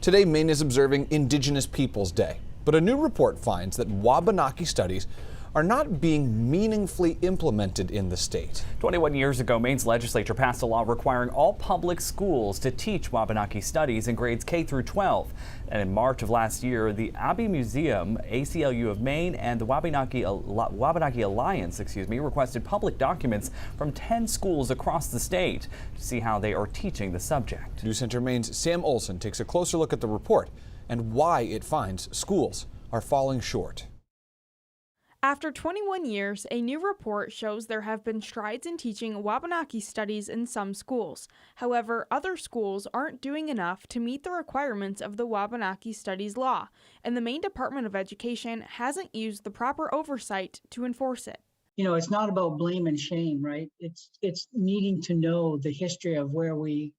Today, Maine is observing Indigenous Peoples Day, but a new report finds that Wabanaki studies are not being meaningfully implemented in the state. 21 years ago, Maine's legislature passed a law requiring all public schools to teach Wabanaki studies in grades K through 12. And in March of last year, the Abbe Museum, ACLU of Maine, and the Wabanaki Alliance, requested public documents from 10 schools across the state to see how they are teaching the subject. News Center Maine's Sam Olson takes a closer look at the report and why it finds schools are falling short. After 21 years, a new report shows there have been strides in teaching Wabanaki studies in some schools. However, other schools aren't doing enough to meet the requirements of the Wabanaki Studies law, and the Maine Department of Education hasn't used the proper oversight to enforce it. You know, it's not about blame and shame, right? It's needing to know the history of where we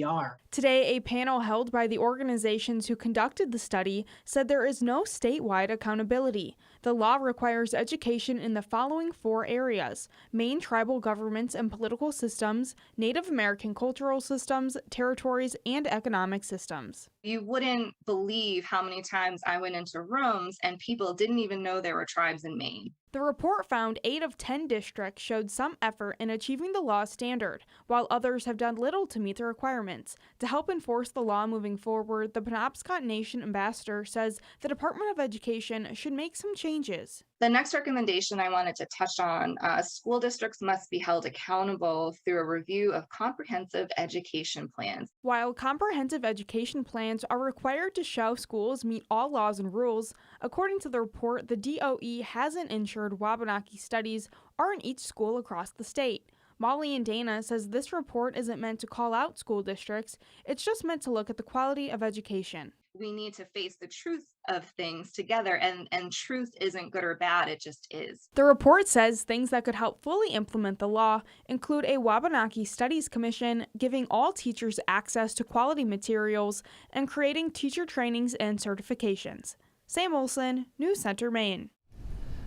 are. Today, a panel held by the organizations who conducted the study said there is no statewide accountability. The law requires education in the following 4 areas: Maine tribal governments and political systems, Native American cultural systems, territories, and economic systems. You wouldn't believe how many times I went into rooms and people didn't even know there were tribes in Maine. The report found 8 of 10 districts showed some effort in achieving the law standard, while others have done little to meet the requirements. To help enforce the law moving forward, the Penobscot Nation ambassador says the Department of Education should make some changes. The next recommendation I wanted to touch on, school districts must be held accountable through a review of comprehensive education plans. While comprehensive education plans are required to show schools meet all laws and rules, according to the report, the DOE hasn't ensured Wabanaki studies are in each school across the state. Molly and Dana says this report isn't meant to call out school districts, it's just meant to look at the quality of education. We need to face the truth of things together, and truth isn't good or bad, it just is. The report says things that could help fully implement the law include a Wabanaki Studies Commission, giving all teachers access to quality materials, and creating teacher trainings and certifications. Sam Olson, News Center, Maine.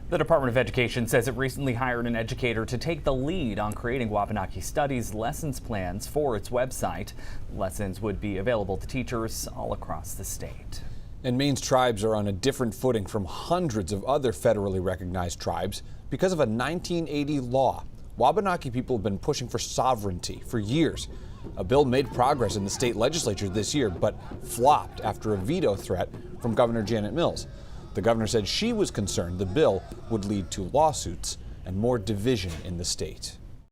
The Department of Education says it recently hired an educator to take the lead on creating Wabanaki Studies lessons plans for its website. Lessons would be available to teachers all across the state. And Maine's tribes are on a different footing from hundreds of other federally recognized tribes because of a 1980 law. Wabanaki people have been pushing for sovereignty for years. A bill made progress in the state legislature this year, but flopped after a veto threat from Governor Janet Mills. The governor said she was concerned the bill would lead to lawsuits and more division in the state.